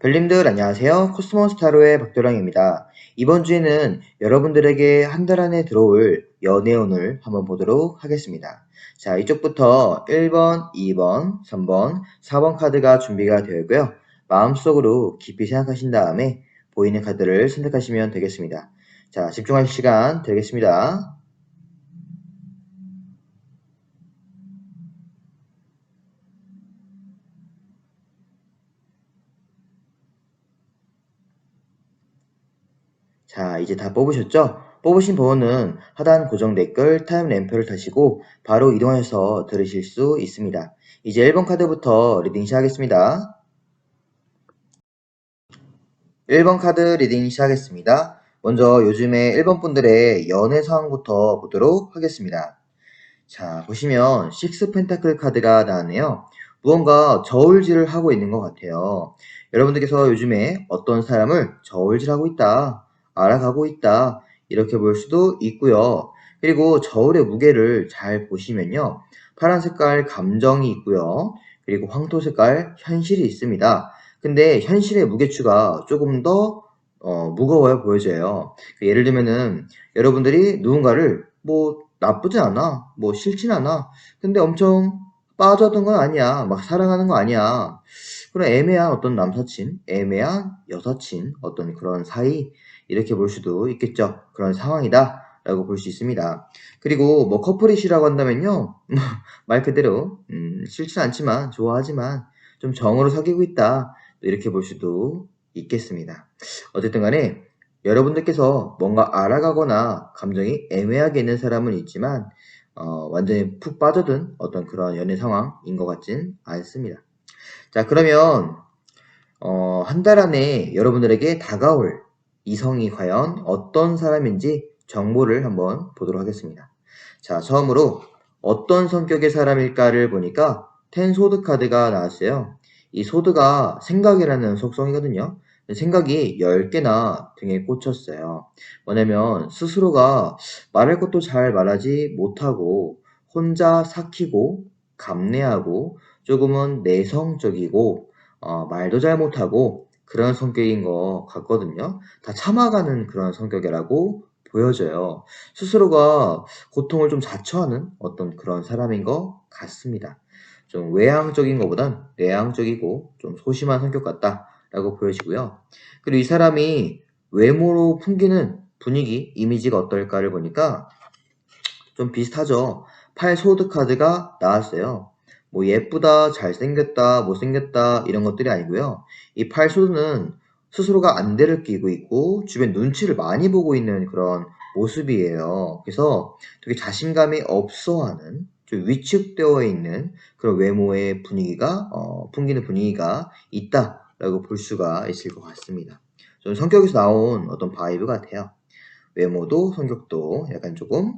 별님들 안녕하세요. 코스모스타로의 박도랑입니다. 이번 주에는 여러분들에게 한 달 안에 들어올 연애운을 한번 보도록 하겠습니다. 자, 이쪽부터 1번, 2번, 3번, 4번 카드가 준비가 되어 있고요. 마음속으로 깊이 생각하신 다음에 보이는 카드를 선택하시면 되겠습니다. 자, 집중하실 시간 되겠습니다. 자, 이제 다 뽑으셨죠? 뽑으신 번호는 하단 고정 댓글 타임 램프를 타시고 바로 이동해서 들으실 수 있습니다. 이제 1번 카드부터 리딩 시작하겠습니다. 1번 카드 리딩 시작하겠습니다. 먼저 요즘에 1번 분들의 연애 상황부터 보도록 하겠습니다. 자, 보시면 식스 펜타클 카드가 나왔네요. 무언가 저울질을 하고 있는 것 같아요. 여러분들께서 요즘에 어떤 사람을 저울질하고 있다, 알아가고 있다, 이렇게 볼 수도 있고요. 그리고 저울의 무게를 잘 보시면요. 파란 색깔 감정이 있고요. 그리고 황토 색깔 현실이 있습니다. 근데 현실의 무게추가 조금 더 무거워요 보여져요. 예를 들면은 여러분들이 누군가를 뭐 나쁘진 않아, 뭐 싫진 않아, 근데 엄청 빠져든 건 아니야, 막 사랑하는 거 아니야. 그런 애매한 어떤 남사친, 애매한 여사친, 어떤 그런 사이, 이렇게 볼 수도 있겠죠. 그런 상황이다 라고 볼 수 있습니다. 그리고 뭐 커플이시라고 한다면요, 말 그대로 싫진 않지만 좋아하지만 좀 정으로 사귀고 있다, 이렇게 볼 수도 있겠습니다. 어쨌든 간에 여러분들께서 뭔가 알아가거나 감정이 애매하게 있는 사람은 있지만 완전히 푹 빠져든 어떤 그런 연애 상황인 것 같진 않습니다. 자, 그러면 한 달 안에 여러분들에게 다가올 이성이 과연 어떤 사람인지 정보를 한번 보도록 하겠습니다. 자, 처음으로 어떤 성격의 사람일까를 보니까 텐 소드 카드가 나왔어요. 이 소드가 생각이라는 속성이거든요. 생각이 10개나 등에 꽂혔어요. 뭐냐면 스스로가 말할 것도 잘 말하지 못하고 혼자 삭히고 감내하고 조금은 내성적이고 말도 잘 못하고 그런 성격인 것 같거든요. 다 참아가는 그런 성격이라고 보여져요. 스스로가 고통을 좀 자초하는 어떤 그런 사람인 것 같습니다. 좀 외향적인 것보단 내향적이고 좀 소심한 성격 같다라고 보여지고요. 그리고 이 사람이 외모로 풍기는 분위기, 이미지가 어떨까를 보니까 좀 비슷하죠. 팔 소드 카드가 나왔어요. 뭐 예쁘다, 잘생겼다, 못생겼다 이런 것들이 아니고요. 이 팔 소드는 스스로가 안대를 끼고 있고 주변 눈치를 많이 보고 있는 그런 모습이에요. 그래서 되게 자신감이 없어하는 좀 위축되어 있는 그런 외모의 분위기가 풍기는 분위기가 있다라고 볼 수가 있을 것 같습니다. 좀 성격에서 나온 어떤 바이브 같아요. 외모도 성격도 약간 조금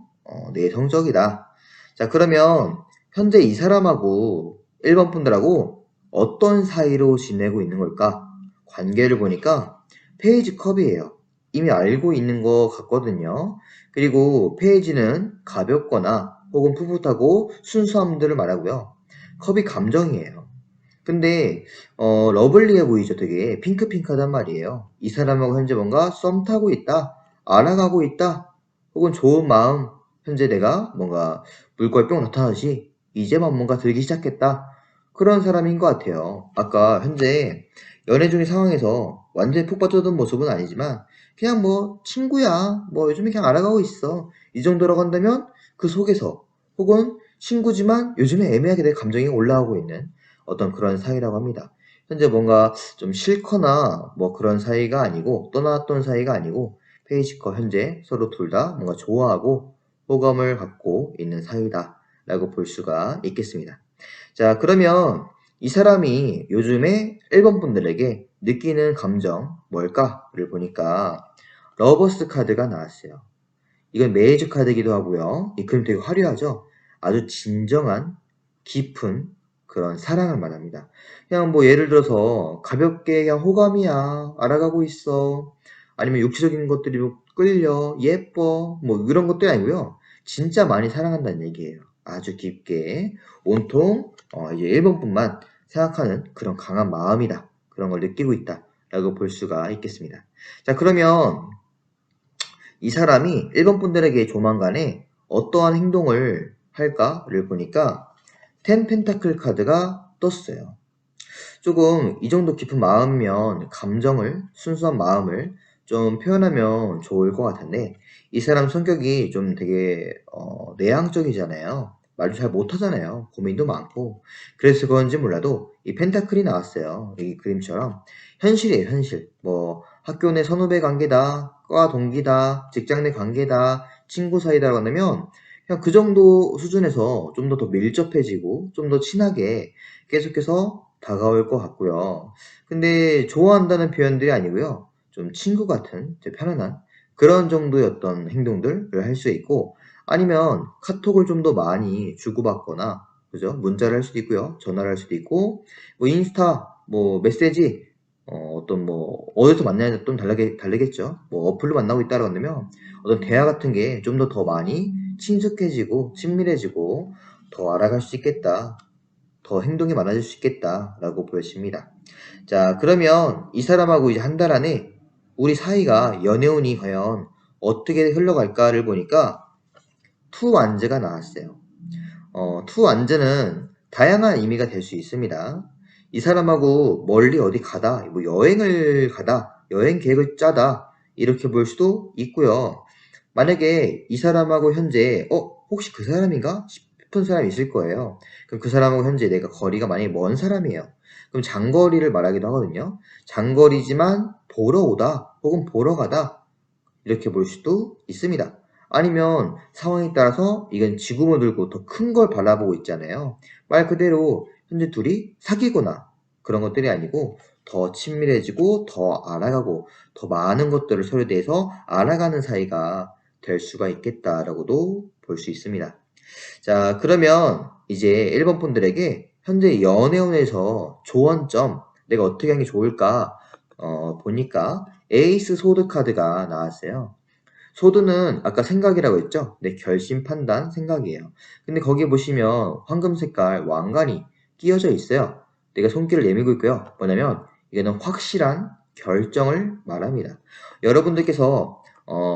내성적이다. 자, 그러면 현재 이 사람하고 1번 분들하고 어떤 사이로 지내고 있는 걸까? 관계를 보니까 페이지 컵이에요. 이미 알고 있는 것 같거든요. 그리고 페이지는 가볍거나 혹은 풋풋하고 순수함들을 말하고요. 컵이 감정이에요. 근데 러블리해 보이죠. 되게 핑크핑크하단 말이에요. 이 사람하고 현재 뭔가 썸 타고 있다, 알아가고 있다, 혹은 좋은 마음, 현재 내가 뭔가 물결 뿅 나타나듯이 이제만 뭔가 들기 시작했다, 그런 사람인 것 같아요. 아까 현재 연애 중인 상황에서 완전히 푹 빠져든 모습은 아니지만 그냥 뭐 친구야, 뭐 요즘에 그냥 알아가고 있어, 이 정도라고 한다면 그 속에서 혹은 친구지만 요즘에 애매하게 내 감정이 올라오고 있는 어떤 그런 사이라고 합니다. 현재 뭔가 좀 싫거나 뭐 그런 사이가 아니고 떠났던 사이가 아니고 페이지컷 현재 서로 둘 다 뭔가 좋아하고 호감을 갖고 있는 사이다라고 볼 수가 있겠습니다. 자, 그러면 이 사람이 요즘에 1번 분들에게 느끼는 감정 뭘까를 보니까 러버스 카드가 나왔어요. 이건 메이저 카드이기도 하고요. 이 그림 되게 화려하죠? 아주 진정한 깊은 그런 사랑을 말합니다. 그냥 뭐 예를 들어서 가볍게 그냥 호감이야, 알아가고 있어, 아니면 육체적인 것들이 뭐 끌려, 예뻐, 뭐 이런 것들이 아니고요. 진짜 많이 사랑한다는 얘기예요. 아주 깊게 온통 이제 1번뿐만 생각하는 그런 강한 마음이다, 그런 걸 느끼고 있다, 라고 볼 수가 있겠습니다. 자, 그러면 이 사람이 1번 분들에게 조만간에 어떠한 행동을 할까를 보니까 10 펜타클 카드가 떴어요. 조금 이 정도 깊은 마음이면 감정을, 순수한 마음을 좀 표현하면 좋을 것 같은데 이 사람 성격이 좀 되게 내향적이잖아요. 말도 잘 못하잖아요. 고민도 많고. 그래서 그런지 몰라도 이 펜타클이 나왔어요. 이 그림처럼 현실이에요. 현실. 뭐 학교 내 선후배 관계다, 과 동기다, 직장 내 관계다, 친구 사이다라고 한다면 그냥 그 정도 수준에서 좀 더 밀접해지고 좀 더 친하게 계속해서 다가올 것 같고요. 근데 좋아한다는 표현들이 아니고요. 좀 친구 같은, 편안한 그런 정도의 어떤 행동들을 할 수 있고 아니면 카톡을 좀 더 많이 주고받거나 그죠? 문자를 할 수도 있고요. 전화를 할 수도 있고 뭐 인스타, 뭐 메시지 어떤 뭐 어디서 만나냐에 좀 다르겠죠. 뭐 어플로 만나고 있다라고 한다면 어떤 대화 같은 게 좀 더 많이 친숙해지고 친밀해지고 더 알아갈 수 있겠다. 더 행동이 많아질 수 있겠다라고 보여집니다. 자, 그러면 이 사람하고 이제 한 달 안에 우리 사이가 연애운이 과연 어떻게 흘러갈까를 보니까 투 완즈가 나왔어요. 투 완즈는 다양한 의미가 될 수 있습니다. 이 사람하고 멀리 어디 가다, 뭐 여행을 가다, 여행 계획을 짜다 이렇게 볼 수도 있고요. 만약에 이 사람하고 현재 혹시 그 사람인가 싶은 사람이 있을 거예요. 그럼 그 사람하고 현재 내가 거리가 많이 먼 사람이에요. 그럼 장거리를 말하기도 하거든요. 장거리지만 보러 오다 혹은 보러 가다 이렇게 볼 수도 있습니다. 아니면 상황에 따라서 이건 지구물 들고 더 큰 걸 바라보고 있잖아요. 말 그대로 현재 둘이 사귀거나 그런 것들이 아니고 더 친밀해지고 더 알아가고 더 많은 것들을 서로에 대해서 알아가는 사이가 될 수가 있겠다라고도 볼 수 있습니다. 자, 그러면 이제 1번 분들에게 현재 연애운에서 조언점 내가 어떻게 하는 게 좋을까 보니까 에이스 소드 카드가 나왔어요. 소드는 아까 생각이라고 했죠? 네, 결심, 판단, 생각이에요. 근데 거기 보시면 황금 색깔 왕관이 끼워져 있어요. 내가 손길을 내밀고 있고요. 뭐냐면 이거는 확실한 결정을 말합니다. 여러분들께서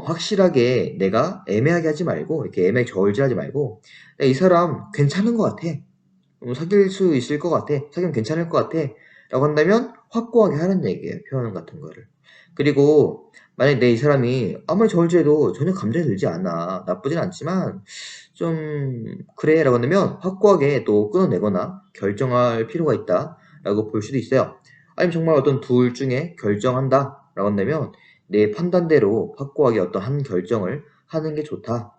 확실하게 내가 애매하게 하지 말고 이렇게 애매하게 저울질하지 말고 야, 이 사람 괜찮은 것 같아. 사귈 수 있을 것 같아. 사귀면 괜찮을 것 같아. 라고 한다면 확고하게 하는 얘기예요. 표현 같은 거를. 그리고 만약에 내 이 사람이 아무리 저울질해도 전혀 감정이 들지 않아. 나쁘진 않지만 좀 그래 라고 한다면 확고하게 또 끊어내거나 결정할 필요가 있다 라고 볼 수도 있어요. 아니면 정말 어떤 둘 중에 결정한다 라고 한다면 내 판단대로 확고하게 어떤 한 결정을 하는 게 좋다.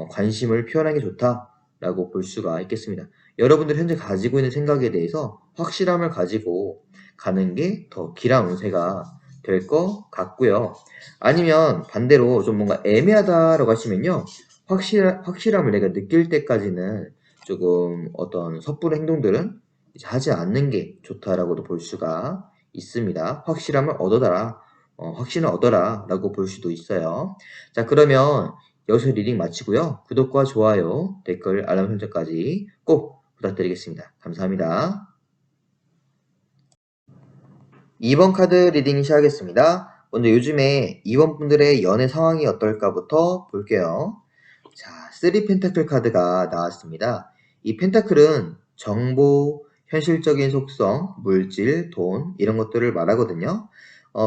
관심을 표현하는 게 좋다 라고 볼 수가 있겠습니다. 여러분들 현재 가지고 있는 생각에 대해서 확실함을 가지고 가는 게 더 길한 운세가 될 것 같고요. 아니면 반대로 좀 뭔가 애매하다라고 하시면요. 확실함을 내가 느낄 때까지는 조금 어떤 섣부른 행동들은 이제 하지 않는 게 좋다라고도 볼 수가 있습니다. 확실함을 얻어라, 확신을 얻어라 라고 볼 수도 있어요. 자, 그러면 여기서 리딩 마치고요. 구독과 좋아요, 댓글, 알람 설정까지 꼭 부탁드리겠습니다. 감사합니다. 2번 카드 리딩 시작하겠습니다. 먼저 요즘에 2번 분들의 연애 상황이 어떨까부터 볼게요. 자, 3 펜타클 카드가 나왔습니다. 이 펜타클은 정보, 현실적인 속성, 물질, 돈 이런 것들을 말하거든요.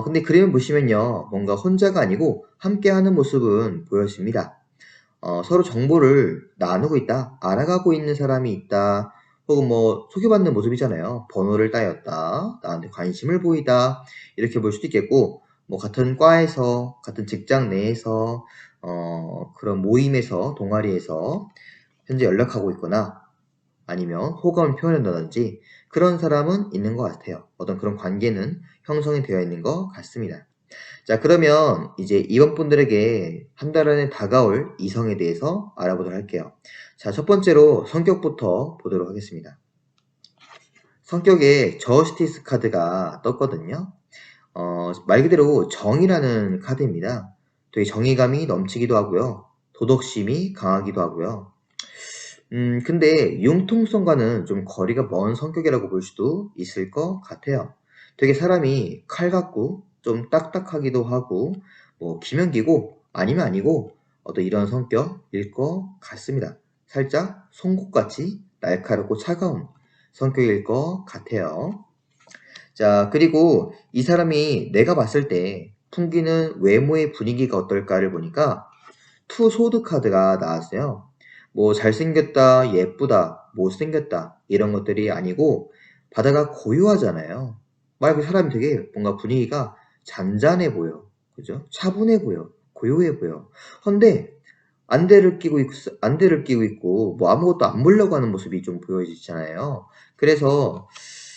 근데 그림을 보시면요. 뭔가 혼자가 아니고 함께하는 모습은 보여집니다. 서로 정보를 나누고 있다, 알아가고 있는 사람이 있다, 혹은 뭐 소개받는 모습이잖아요. 번호를 따였다, 나한테 관심을 보이다, 이렇게 볼 수도 있겠고, 뭐 같은 과에서, 같은 직장 내에서, 그런 모임에서, 동아리에서 현재 연락하고 있거나, 아니면 호감을 표현한다든지, 그런 사람은 있는 것 같아요. 어떤 그런 관계는 형성이 되어 있는 것 같습니다. 자, 그러면 이제 이번 분들에게 한 달 안에 다가올 이성에 대해서 알아보도록 할게요. 자, 첫 번째로 성격부터 보도록 하겠습니다. 성격에 저스티스 카드가 떴거든요. 말 그대로 정의라는 카드입니다. 되게 정의감이 넘치기도 하고요. 도덕심이 강하기도 하고요. 근데 융통성과는 좀 거리가 먼 성격이라고 볼 수도 있을 것 같아요. 되게 사람이 칼 같고 좀 딱딱하기도 하고 뭐 기면 기고 아니면 아니고 어떤 이런 성격일 것 같습니다. 살짝 송곳같이 날카롭고 차가운 성격일 것 같아요. 자, 그리고 이 사람이 내가 봤을 때 풍기는 외모의 분위기가 어떨까를 보니까 투 소드 카드가 나왔어요. 뭐 잘생겼다, 예쁘다, 못생겼다 이런 것들이 아니고 바다가 고요하잖아요. 그 사람이 되게 뭔가 분위기가 잔잔해 보여. 그죠? 차분해 보여. 고요해 보여. 근데 안대를 끼고 있고 뭐 아무것도 안 보려고 하는 모습이 좀 보여지잖아요. 그래서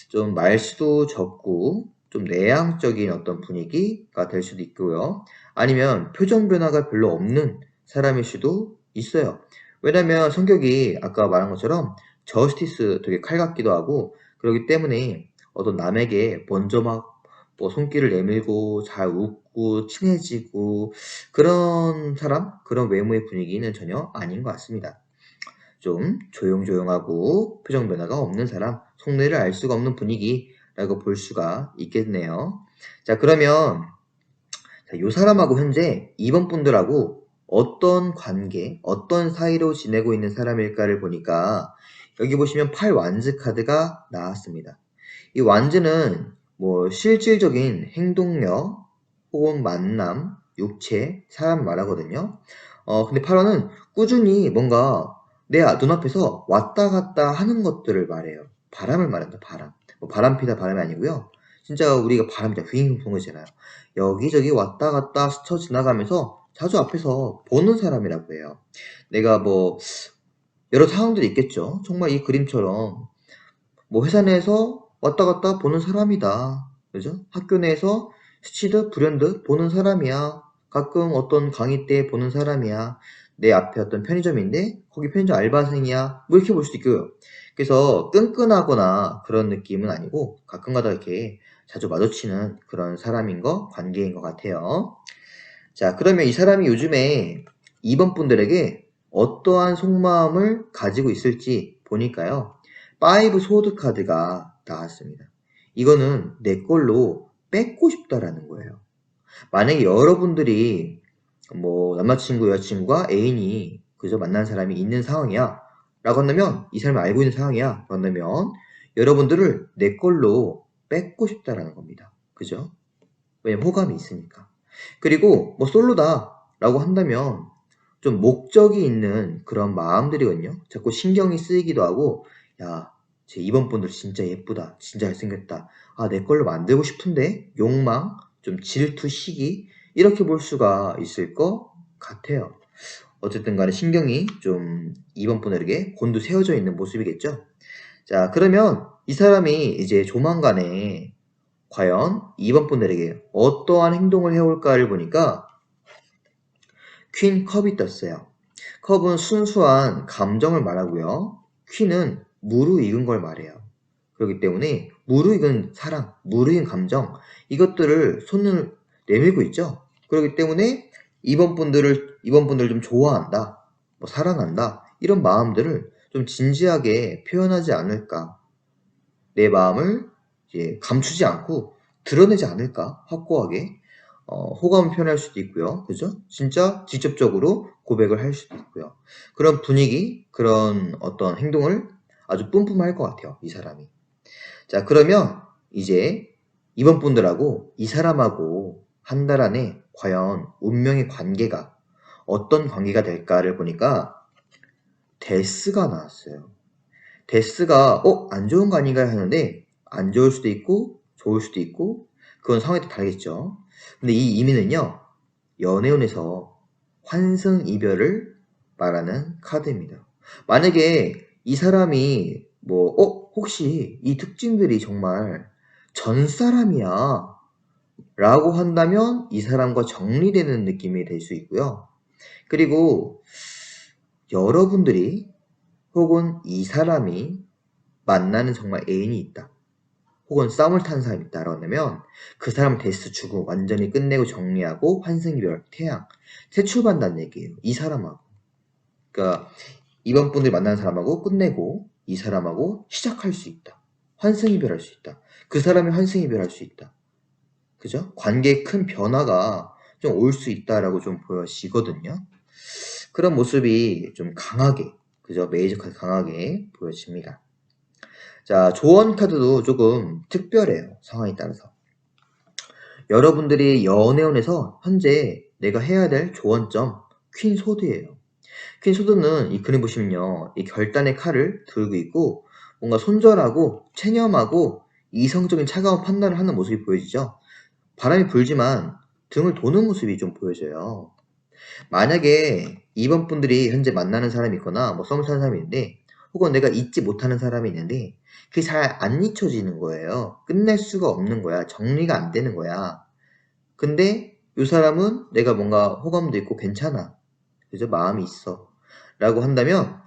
좀 말수도 적고 좀 내향적인 어떤 분위기가 될 수도 있고요. 아니면 표정 변화가 별로 없는 사람일 수도 있어요. 왜냐면 성격이 아까 말한 것처럼 저스티스 되게 칼 같기도 하고 그렇기 때문에 어떤 남에게 먼저 막 뭐 손길을 내밀고 잘 웃고 친해지고 그런 사람, 그런 외모의 분위기는 전혀 아닌 것 같습니다. 좀 조용조용하고 표정 변화가 없는 사람, 속내를 알 수가 없는 분위기라고 볼 수가 있겠네요. 자, 그러면 이 사람하고 현재 2번 분들하고 어떤 관계, 어떤 사이로 지내고 있는 사람일까를 보니까 여기 보시면 8 완즈 카드가 나왔습니다. 이 완즈는 뭐 실질적인 행동력 혹은 만남, 육체, 사람 말하거든요. 근데 8화는 꾸준히 뭔가 내 눈앞에서 왔다 갔다 하는 것들을 말해요. 바람을 말한다, 바람. 뭐 바람 피다 바람이 아니고요. 진짜 우리가 바람이 휘잉 부는 거잖아요. 여기저기 왔다 갔다 스쳐 지나가면서 자주 앞에서 보는 사람이라고 해요. 내가 뭐 여러 상황들이 있겠죠. 정말 이 그림처럼 뭐 회사 내에서 왔다 갔다 보는 사람이다. 그죠? 학교 내에서 스치듯 불현듯 보는 사람이야. 가끔 어떤 강의 때 보는 사람이야. 내 앞에 어떤 편의점인데 거기 편의점 알바생이야. 뭐 이렇게 볼 수도 있고요. 그래서 끈끈하거나 그런 느낌은 아니고 가끔가다 이렇게 자주 마주치는 그런 사람인 거, 관계인 것 같아요. 자, 그러면 이 사람이 요즘에 2번 분들에게 어떠한 속마음을 가지고 있을지 보니까요. 5 소드 카드가 나왔습니다. 이거는 내 걸로 뺏고 싶다라는 거예요. 만약에 여러분들이 뭐 남자친구, 여자친구가 애인이 그저 만난 사람이 있는 상황이야 라고 한다면 이 사람이 알고 있는 상황이야 라고 한다면 여러분들을 내 걸로 뺏고 싶다라는 겁니다. 그죠? 왜냐면 호감이 있으니까. 그리고 뭐 솔로다 라고 한다면 좀 목적이 있는 그런 마음들이거든요. 자꾸 신경이 쓰이기도 하고 야, 제 이번 분들 진짜 예쁘다. 진짜 잘생겼다. 아, 내 걸로 만들고 싶은데 욕망, 좀 질투, 시기 이렇게 볼 수가 있을 것 같아요. 어쨌든 간에 신경이 좀 이번 분들에게 곤두세워져 있는 모습이겠죠. 자, 그러면 이 사람이 이제 조만간에 과연 2번 분들에게 어떠한 행동을 해올까를 보니까 퀸 컵이 떴어요. 컵은 순수한 감정을 말하고요. 퀸은 무르익은 걸 말해요. 그렇기 때문에 무르익은 사랑, 무르익은 감정 이것들을 손을 내밀고 있죠. 그렇기 때문에 이번 분들을 좀 좋아한다, 뭐 사랑한다 이런 마음들을 좀 진지하게 표현하지 않을까. 내 마음을 이제 감추지 않고 드러내지 않을까 확고하게 호감을 표현할 수도 있고요. 그죠? 진짜 직접적으로 고백을 할 수도 있고요. 그런 분위기, 그런 어떤 행동을 아주 뿜뿜할 것 같아요. 이 사람이. 자, 그러면 이제 이번 분들하고 이 사람하고 한 달 안에 과연 운명의 관계가 어떤 관계가 될까를 보니까 데스가 나왔어요. 데스가 안 좋은 거 아닌가 하는데 안 좋을 수도 있고 좋을 수도 있고 그건 상황에 따라 다르겠죠. 근데 이 의미는요. 연애운에서 환승 이별을 말하는 카드입니다. 만약에 이 사람이 뭐 혹시 이 특징들이 정말 전 사람이야 라고 한다면 이 사람과 정리되는 느낌이 될 수 있고요. 그리고 여러분들이 혹은 이 사람이 만나는 정말 애인이 있다. 혹은 썸을 타는 사람이 있다라고 한다면 그 사람을 데스 주고 완전히 끝내고 정리하고 환승이별, 태양, 새 출발한다는 얘기예요. 이 사람하고. 그러니까 이번 분들 만나는 사람하고 끝내고 이 사람하고 시작할 수 있다. 환승이별할 수 있다. 그 사람이 환승이별할 수 있다. 그죠? 관계에 큰 변화가 좀 올 수 있다라고 좀 보여지거든요. 그런 모습이 좀 강하게, 그죠? 메이저 카드 강하게 보여집니다. 자, 조언 카드도 조금 특별해요. 상황에 따라서. 여러분들이 연애운에서 현재 내가 해야 될 조언점, 퀸 소드예요. 퀸 소드는 이 그림 보시면요. 이 결단의 칼을 들고 있고 뭔가 손절하고 체념하고 이성적인 차가운 판단을 하는 모습이 보여지죠. 바람이 불지만 등을 도는 모습이 좀 보여져요. 만약에 이번 분들이 현재 만나는 사람이 있거나 뭐 썸을 타는 사람이 있는데 혹은 내가 잊지 못하는 사람이 있는데 그게 잘 안 잊혀지는 거예요. 끝낼 수가 없는 거야. 정리가 안 되는 거야. 근데 이 사람은 내가 뭔가 호감도 있고 괜찮아. 그죠? 마음이 있어. 라고 한다면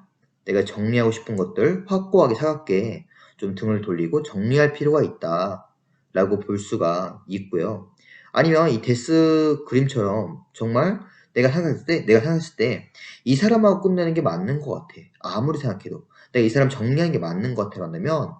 내가 정리하고 싶은 것들 확고하게 차갑게 좀 등을 돌리고 정리할 필요가 있다. 라고 볼 수가 있고요. 아니면 이 데스 그림처럼 정말 내가 생각했을 때 이 사람하고 끝내는 게 맞는 것 같아. 아무리 생각해도. 내가 이 사람 정리하는 게 맞는 것 같아. 라면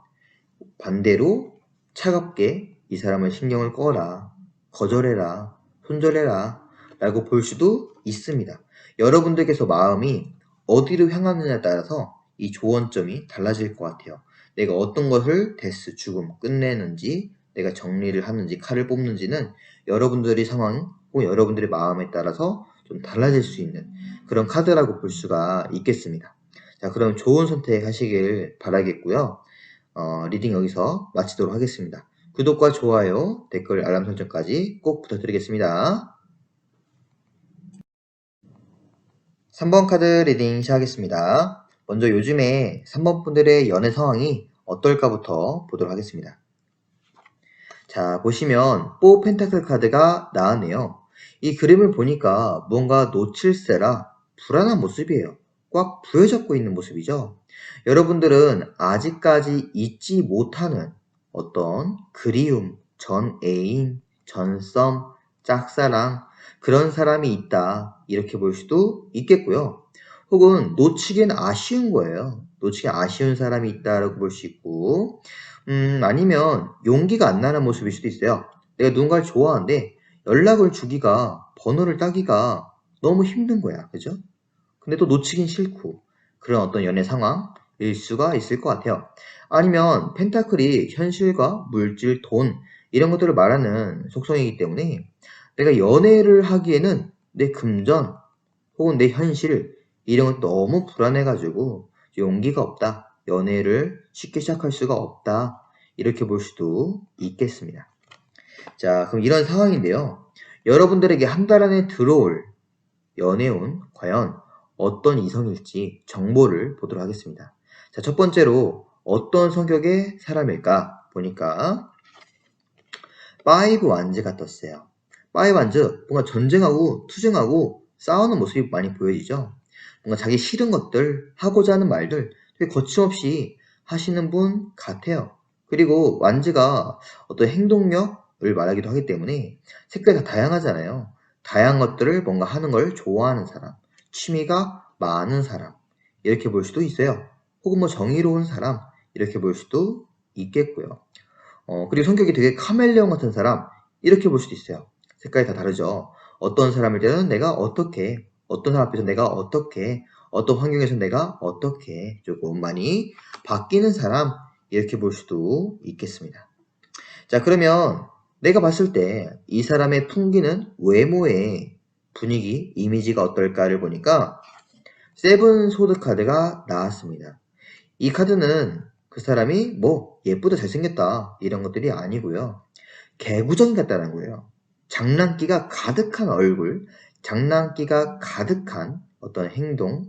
반대로 차갑게 이 사람을 신경을 꺼라. 거절해라. 손절해라. 라고 볼 수도 있습니다. 여러분들께서 마음이 어디로 향하느냐에 따라서 이 조언점이 달라질 것 같아요. 내가 어떤 것을 데스 죽음 끝내는지 내가 정리를 하는지 칼을 뽑는지는 여러분들의 상황 혹은 여러분들의 마음에 따라서 좀 달라질 수 있는 그런 카드라고 볼 수가 있겠습니다. 자, 그럼 좋은 선택 하시길 바라겠고요. 리딩 여기서 마치도록 하겠습니다. 구독과 좋아요, 댓글, 알람 설정까지 꼭 부탁드리겠습니다. 3번 카드 리딩 시작하겠습니다. 먼저 요즘에 3번 분들의 연애 상황이 어떨까부터 보도록 하겠습니다. 자, 보시면 4 펜타클 카드가 나왔네요. 이 그림을 보니까 뭔가 놓칠세라 불안한 모습이에요. 꽉 부여잡고 있는 모습이죠. 여러분들은 아직까지 잊지 못하는 어떤 그리움, 전 애인, 전 썸, 짝사랑 그런 사람이 있다. 이렇게 볼 수도 있겠고요. 혹은 놓치긴 아쉬운 거예요. 놓치기 아쉬운 사람이 있다라고 볼 수 있고 아니면 용기가 안 나는 모습일 수도 있어요. 내가 누군가를 좋아하는데 연락을 주기가, 번호를 따기가 너무 힘든 거야. 그죠? 근데 또 놓치긴 싫고 그런 어떤 연애 상황일 수가 있을 것 같아요. 아니면 펜타클이 현실과 물질, 돈 이런 것들을 말하는 속성이기 때문에 내가 연애를 하기에는 내 금전 혹은 내 현실 이런 것 너무 불안해가지고 용기가 없다. 연애를 쉽게 시작할 수가 없다. 이렇게 볼 수도 있겠습니다. 자, 그럼 이런 상황인데요. 여러분들에게 한 달 안에 들어올 연애운 과연 어떤 이성일지 정보를 보도록 하겠습니다. 자, 첫 번째로 어떤 성격의 사람일까 보니까 5 완즈가 떴어요. 5 완즈 뭔가 전쟁하고 투쟁하고 싸우는 모습이 많이 보여지죠. 뭔가 자기 싫은 것들 하고자 하는 말들 되게 거침없이 하시는 분 같아요. 그리고 완즈가 어떤 행동력을 말하기도 하기 때문에 색깔이 다 다양하잖아요. 다양한 것들을 뭔가 하는 걸 좋아하는 사람, 취미가 많은 사람 이렇게 볼 수도 있어요. 혹은 뭐 정의로운 사람 이렇게 볼 수도 있겠고요. 그리고 성격이 되게 카멜레온 같은 사람 이렇게 볼 수도 있어요. 색깔이 다 다르죠. 어떤 사람일 때는 내가 어떻게, 어떤 사람 앞에서 내가 어떻게, 어떤 환경에서 내가 어떻게 조금 많이 바뀌는 사람 이렇게 볼 수도 있겠습니다. 자, 그러면 내가 봤을 때 이 사람의 풍기는 외모의 분위기, 이미지가 어떨까를 보니까 세븐 소드 카드가 나왔습니다. 이 카드는 그 사람이 뭐 예쁘다 잘생겼다 이런 것들이 아니고요. 개구쟁이 같다는 거예요. 장난기가 가득한 얼굴, 장난기가 가득한 어떤 행동,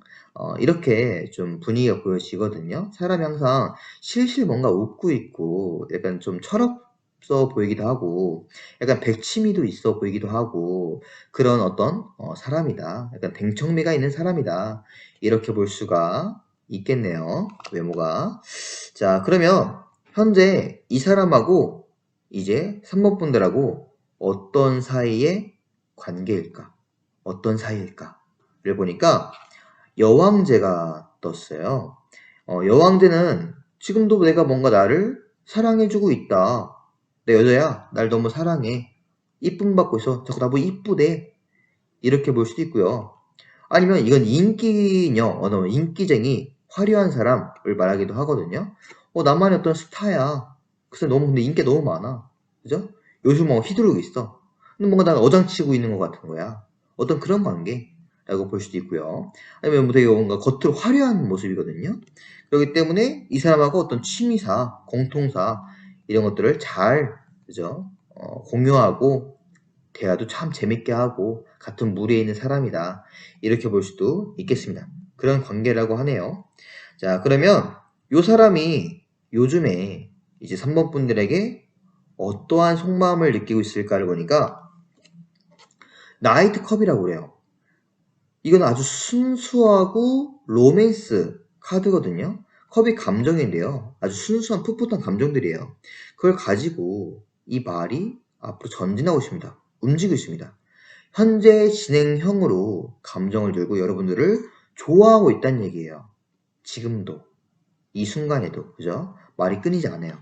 이렇게 좀 분위기가 보여지거든요. 사람이 항상 실실 뭔가 웃고 있고 약간 좀 철없어 보이기도 하고 약간 백치미도 있어 보이기도 하고 그런 어떤 사람이다. 약간 댕청미가 있는 사람이다. 이렇게 볼 수가 있겠네요. 외모가. 자, 그러면 현재 이 사람하고 이제 3번 분들하고 어떤 사이의 관계일까? 어떤 사이일까?를 보니까 여왕제가 떴어요. 여왕제는 지금도 내가 뭔가 나를 사랑해주고 있다. 내 여자야, 날 너무 사랑해. 이쁨 받고 있어. 자꾸 나보고 이쁘대. 이렇게 볼 수도 있고요. 아니면 이건 인기녀, 인기쟁이, 화려한 사람을 말하기도 하거든요. 나만의 어떤 스타야. 그래서 너무 근데 인기가 너무 많아. 그죠? 요즘 휘두르고 있어. 근데 뭔가 난 어장치고 있는 것 같은 거야. 어떤 그런 관계라고 볼 수도 있고요. 아니면 뭐 되게 뭔가 겉으로 화려한 모습이거든요. 그렇기 때문에 이 사람하고 어떤 취미사, 공통사 이런 것들을 잘, 그죠? 공유하고 대화도 참 재밌게 하고 같은 무리에 있는 사람이다. 이렇게 볼 수도 있겠습니다. 그런 관계라고 하네요. 자, 그러면 이 사람이 요즘에 이제 3번 분들에게 어떠한 속마음을 느끼고 있을까를 보니까 나이트컵이라고 그래요. 이건 아주 순수하고 로맨스 카드거든요. 컵이 감정인데요. 아주 순수한 풋풋한 감정들이에요. 그걸 가지고 이 말이 앞으로 전진하고 있습니다. 움직이고 있습니다. 현재 진행형으로 감정을 들고 여러분들을 좋아하고 있다는 얘기예요. 지금도, 이 순간에도, 그죠? 말이 끊이지 않아요.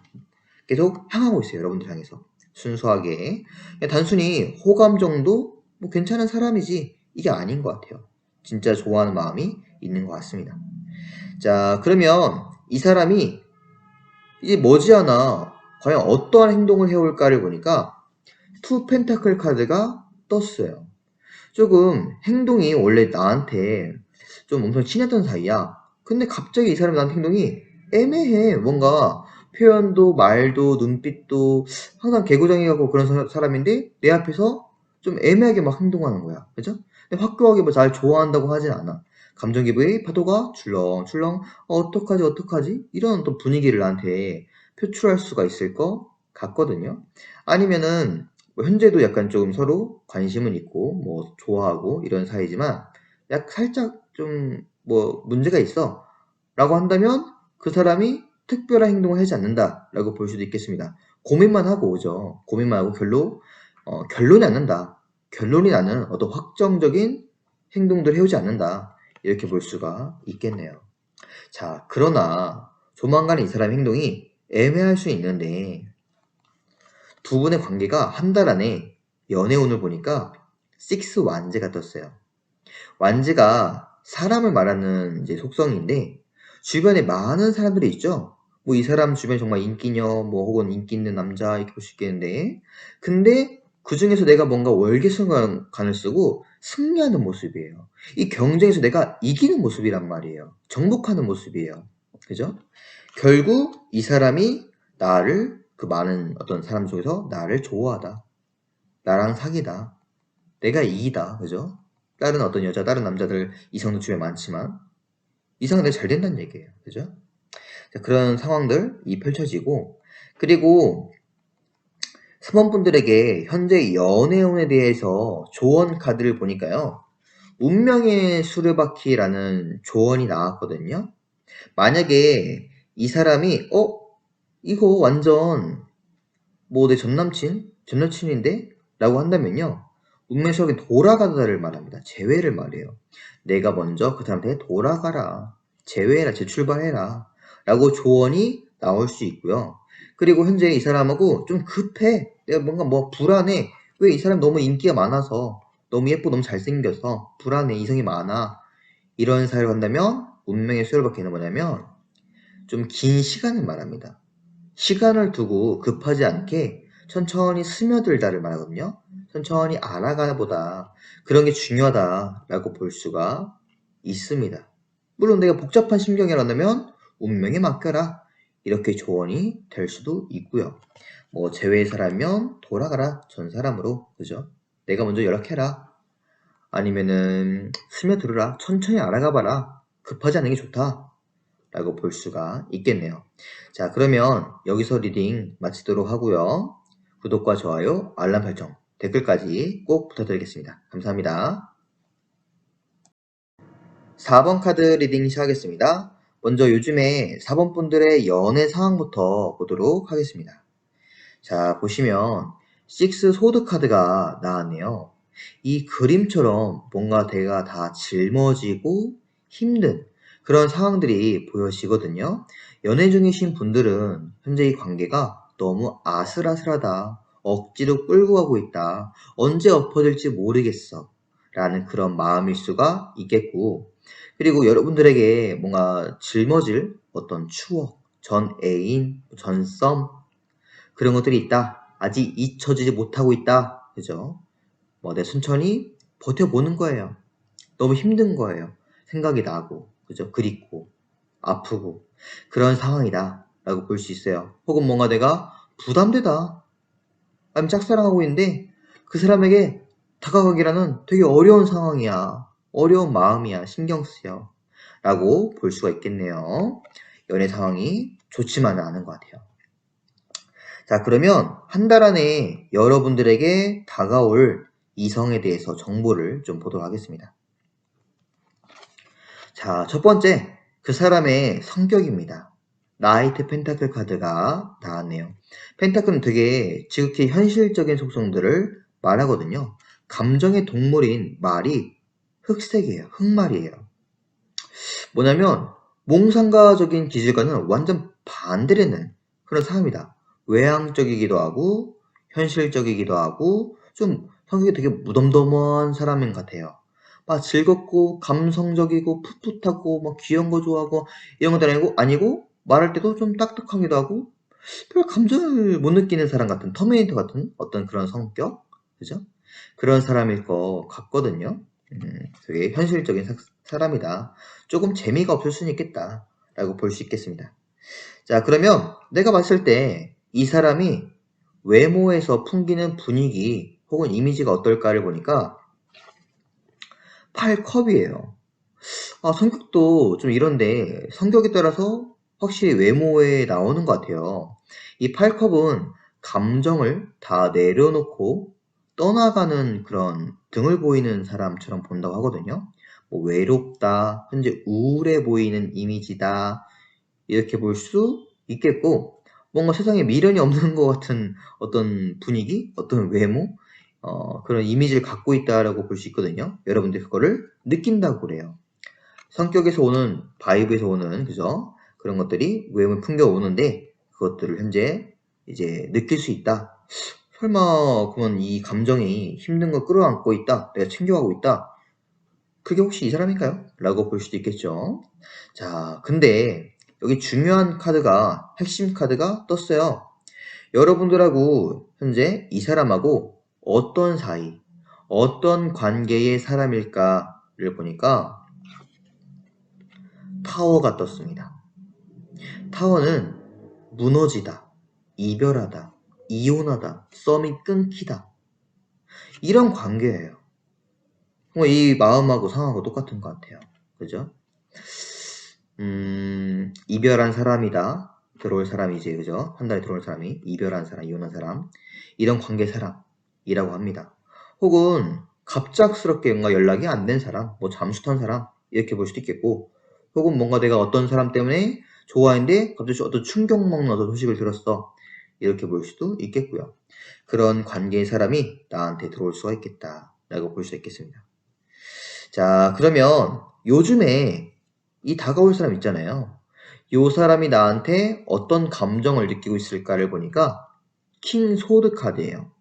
계속 향하고 있어요. 여러분들 향해서. 순수하게. 그냥 단순히 호감 정도? 뭐 괜찮은 사람이지. 이게 아닌 것 같아요. 진짜 좋아하는 마음이 있는 것 같습니다. 자, 그러면 이 사람이 이제 머지않아 과연 어떠한 행동을 해올까를 보니까 투 펜타클 카드가 떴어요. 조금 행동이 원래 나한테 좀 엄청 친했던 사이야. 근데 갑자기 이 사람이 나한테 행동이 애매해. 뭔가 표현도 말도 눈빛도 항상 개구장이하고 그런 사람인데 내 앞에서 좀 애매하게 막 행동하는 거야. 그죠? 근데 확고하게 뭐 잘 좋아한다고 하진 않아. 감정 기복의 파도가 출렁출렁 어떡하지 어떡하지? 이런 또 분위기를 나한테 표출할 수가 있을 것 같거든요. 아니면은 뭐 현재도 약간 좀 서로 관심은 있고 뭐 좋아하고 이런 사이지만 약 살짝 좀 뭐 문제가 있어 라고 한다면 그 사람이 특별한 행동을 하지 않는다 라고 볼 수도 있겠습니다. 고민만 하고 오죠. 고민만 하고 결론이 안 난다. 결론이 나는 어떤 확정적인 행동들을 해오지 않는다. 이렇게 볼 수가 있겠네요. 자, 그러나 조만간 이 사람의 행동이 애매할 수 있는데 두 분의 관계가 한 달 안에 연애운을 보니까 식스 완제가 떴어요. 완제가 사람을 말하는 이제 속성인데 주변에 많은 사람들이 있죠. 뭐 이 사람 주변에 정말 인기녀, 뭐 혹은 인기 있는 남자 이렇게 볼 수 있겠는데 근데 그 중에서 내가 뭔가 월계수간을 쓰고 승리하는 모습이에요. 이 경쟁에서 내가 이기는 모습이란 말이에요. 정복하는 모습이에요. 그죠? 결국 이 사람이 나를 그 많은 어떤 사람 중에서 나를 좋아하다. 나랑 사귀다. 내가 이기다. 그죠? 다른 어떤 여자, 다른 남자들 이성도 주변에 많지만 이성은 내가 잘 된다는 얘기예요. 그죠? 자, 그런 상황들이 펼쳐지고 그리고 사모분들에게 현재 연애운에 대해서 조언 카드를 보니까요. 운명의 수르바키라는 조언이 나왔거든요. 만약에 이 사람이 이거 완전 뭐 내 전남친? 전여친인데? 라고 한다면요. 운명석이 돌아가다를 말합니다. 재회를 말해요. 내가 먼저 그 사람한테 돌아가라. 재회해라. 재출발해라. 라고 조언이 나올 수 있고요. 그리고 현재 이 사람하고 좀 급해. 내가 뭔가 뭐 불안해. 왜 이 사람 너무 인기가 많아서 너무 예쁘고 너무 잘생겨서 불안해. 이성이 많아. 이런 사유를 한다면 운명의 수혈밖에는 뭐냐면 좀 긴 시간을 말합니다. 시간을 두고 급하지 않게 천천히 스며들다를 말하거든요. 천천히 알아가다 보다 그런 게 중요하다라고 볼 수가 있습니다. 물론 내가 복잡한 심경이라면 운명에 맡겨라 이렇게 조언이 될 수도 있고요. 뭐 제외의 사람이면 돌아가라 전 사람으로 그죠? 내가 먼저 연락해라 아니면은 스며들어라 천천히 알아가봐라 급하지 않은 게 좋다 라고 볼 수가 있겠네요. 자, 그러면 여기서 리딩 마치도록 하고요. 구독과 좋아요, 알람 설정, 댓글까지 꼭 부탁드리겠습니다. 감사합니다. 4번 카드 리딩 시작하겠습니다. 먼저 요즘에 4번 분들의 연애 상황부터 보도록 하겠습니다. 자, 보시면 6 소드 카드가 나왔네요. 이 그림처럼 뭔가 대가 다 짊어지고 힘든 그런 상황들이 보여지거든요. 연애 중이신 분들은 현재 이 관계가 너무 아슬아슬하다. 억지로 끌고 가고 있다. 언제 엎어질지 모르겠어. 라는 그런 마음일 수가 있겠고, 그리고 여러분들에게 뭔가 짊어질 어떤 추억, 전 애인, 전 썸, 그런 것들이 있다. 아직 잊혀지지 못하고 있다. 그죠? 내 순천히 버텨보는 거예요. 너무 힘든 거예요. 생각이 나고, 그죠? 그립고, 아프고, 그런 상황이다. 라고 볼 수 있어요. 혹은 뭔가 내가 부담되다. 아니면 짝사랑하고 있는데, 그 사람에게 다가가기라는 되게 어려운 상황이야. 어려운 마음이야. 신경 쓰여. 라고 볼 수가 있겠네요. 연애 상황이 좋지만은 않은 것 같아요. 자, 그러면 한 달 안에 여러분들에게 다가올 이성에 대해서 정보를 좀 보도록 하겠습니다. 자, 첫 번째, 그 사람의 성격입니다. 나이트 펜타클 카드가 나왔네요. 펜타클은 되게 지극히 현실적인 속성들을 말하거든요. 감정의 동물인 말이 흑색이에요. 흑말이에요. 뭐냐면 몽상가적인 기질과는 완전 반대되는 그런 사람이다. 외향적이기도 하고 현실적이기도 하고 좀 성격이 되게 무덤덤한 사람인 것 같아요. 막 즐겁고 감성적이고 풋풋하고 막 귀여운 거 좋아하고 이런 것들 아니고 말할 때도 좀 딱딱하기도 하고 별 감정을 못 느끼는 사람 같은 터미네이터 같은 어떤 그런 성격, 그죠? 그런 사람일 것 같거든요. 되게 현실적인 사람이다. 조금 재미가 없을 수는 있겠다. 라고 볼 수 있겠습니다. 자, 그러면 내가 봤을 때 이 사람이 외모에서 풍기는 분위기 혹은 이미지가 어떨까를 보니까 8컵이에요. 성격도 좀 이런데 성격에 따라서 확실히 외모에 나오는 것 같아요. 이 8컵은 감정을 다 내려놓고 떠나가는 그런 등을 보이는 사람처럼 본다고 하거든요. 외롭다, 현재 우울해 보이는 이미지다, 이렇게 볼 수 있겠고, 뭔가 세상에 미련이 없는 것 같은 어떤 분위기, 어떤 외모, 그런 이미지를 갖고 있다라고 볼 수 있거든요. 여러분들 그거를 느낀다고 그래요. 성격에서 오는, 바이브에서 오는, 그죠? 그런 것들이 외모에 풍겨오는데, 그것들을 현재 이제 느낄 수 있다. 설마, 그러면 이 감정이 힘든 걸 끌어안고 있다. 내가 챙겨가고 있다. 그게 혹시 이 사람인가요? 라고 볼 수도 있겠죠. 자, 근데 여기 중요한 카드가, 핵심 카드가 떴어요. 여러분들하고 현재 이 사람하고 어떤 사이, 어떤 관계의 사람일까를 보니까 타워가 떴습니다. 타워는 무너지다, 이별하다, 이혼하다, 썸이 끊기다. 이런 관계예요. 이 마음하고 상하고 똑같은 것 같아요. 그죠? 이별한 사람이다. 들어올 사람이지, 그죠? 한 달에 들어올 사람이 이별한 사람, 이혼한 사람. 이런 관계 사람이라고 합니다. 혹은 갑작스럽게 뭔가 연락이 안 된 사람, 잠수 탄 사람, 이렇게 볼 수도 있겠고, 혹은 뭔가 내가 어떤 사람 때문에 좋아했는데 갑자기 어떤 충격 먹는 어떤 소식을 들었어. 이렇게 볼 수도 있겠고요. 그런 관계의 사람이 나한테 들어올 수가 있겠다. 라고 볼 수 있겠습니다. 자, 그러면 요즘에 이 다가올 사람 있잖아요. 요 사람이 나한테 어떤 감정을 느끼고 있을까를 보니까 킹 소드 카드예요.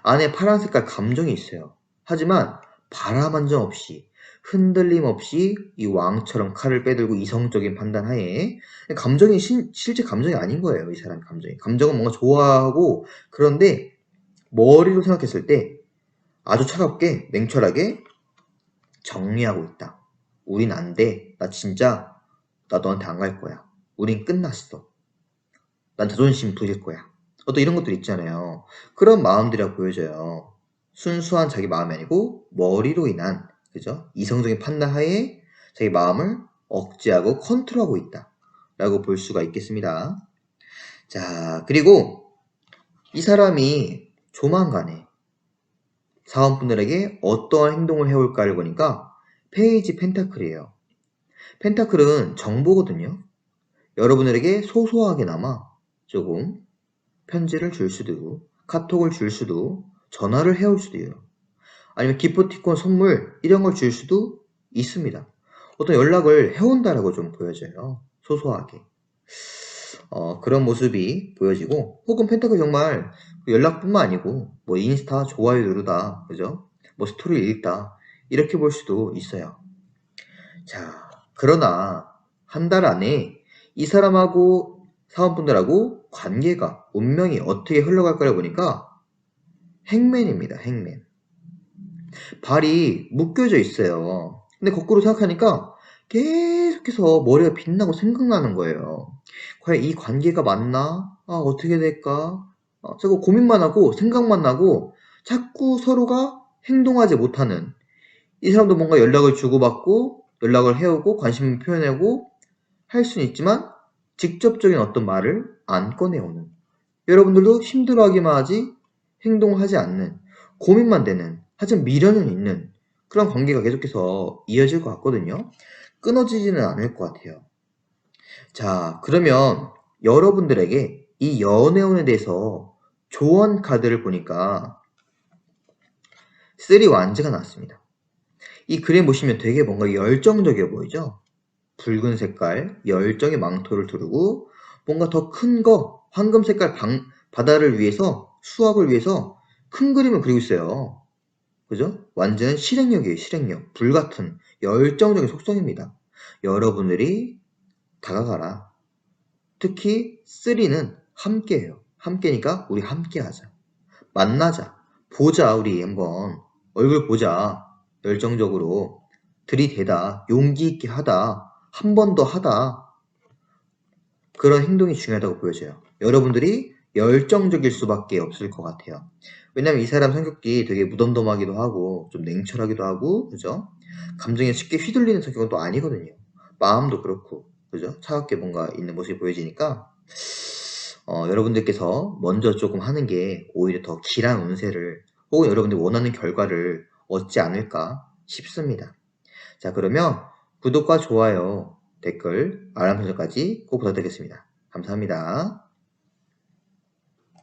안에 파란 색깔 감정이 있어요. 하지만 바람 한 점 없이 흔들림 없이 이 왕처럼 칼을 빼들고 이성적인 판단하에 감정이 실제 감정이 아닌 거예요. 이 사람 감정이. 감정은 뭔가 좋아하고 그런데 머리로 생각했을 때 아주 차갑게 냉철하게 정리하고 있다. 우린 안 돼. 나 너한테 안 갈 거야. 우린 끝났어. 난 자존심 부릴 거야. 어떤 이런 것들 있잖아요. 그런 마음들이라고 보여져요. 순수한 자기 마음이 아니고 머리로 인한, 그죠? 이성적인 판단 하에 자기 마음을 억제하고 컨트롤하고 있다. 라고 볼 수가 있겠습니다. 자, 그리고 이 사람이 조만간에 사원분들에게 어떠한 행동을 해올까를 보니까 페이지 펜타클이에요. 펜타클은 정보거든요. 여러분들에게 소소하게나마 조금 편지를 줄 수도, 카톡을 줄 수도, 전화를 해올 수도 있어요. 아니면 기프티콘 선물 이런 걸 줄 수도 있습니다. 어떤 연락을 해온다라고 좀 보여져요. 소소하게. 그런 모습이 보여지고, 혹은 펜타클 정말 연락뿐만 아니고 뭐 인스타 좋아요 누르다, 그죠? 뭐 스토리 읽다, 이렇게 볼 수도 있어요. 자, 그러나 한 달 안에 이 사람하고 사원분들하고 관계가, 운명이 어떻게 흘러갈 거를 보니까 행맨입니다. 행맨. 발이 묶여져 있어요. 근데 거꾸로 생각하니까 계속해서 머리가 빛나고 생각나는 거예요. 과연 이 관계가 맞나? 아, 어떻게 될까? 자꾸 고민만 하고 생각만 나고 자꾸 서로가 행동하지 못하는, 이 사람도 뭔가 연락을 주고받고 연락을 해오고 관심을 표현하고 할 수는 있지만 직접적인 어떤 말을 안 꺼내오는, 여러분들도 힘들어하기만 하지 행동하지 않는, 고민만 되는, 하지만 미련은 있는 그런 관계가 계속해서 이어질 것 같거든요. 끊어지지는 않을 것 같아요. 자, 그러면 여러분들에게 이 연애운에 대해서 조언 카드를 보니까 3 완즈가 나왔습니다. 이 그림 보시면 되게 뭔가 열정적이어 보이죠? 붉은 색깔 열정의 망토를 두르고 뭔가 더 큰 거, 황금 색깔 바다를 위해서, 수확을 위해서 큰 그림을 그리고 있어요. 그죠? 완전 실행력이에요. 실행력. 불같은 열정적인 속성입니다. 여러분들이 다가가라. 특히 3는 함께해요. 함께니까 우리 함께하자. 만나자. 보자. 우리 한번 얼굴 보자. 열정적으로 들이대다. 용기 있게 하다. 한 번 더 하다. 그런 행동이 중요하다고 보여져요. 여러분들이 열정적일 수밖에 없을 것 같아요. 왜냐면 이 사람 성격이 되게 무덤덤하기도 하고 좀 냉철하기도 하고, 그죠? 감정에 쉽게 휘둘리는 성격은 또 아니거든요. 마음도 그렇고, 그죠? 차갑게 뭔가 있는 모습이 보여지니까 여러분들께서 먼저 조금 하는 게 오히려 더 길한 운세를, 혹은 여러분들이 원하는 결과를 얻지 않을까 싶습니다. 자, 그러면 구독과 좋아요, 댓글, 알람 설정까지 꼭 부탁드리겠습니다. 감사합니다.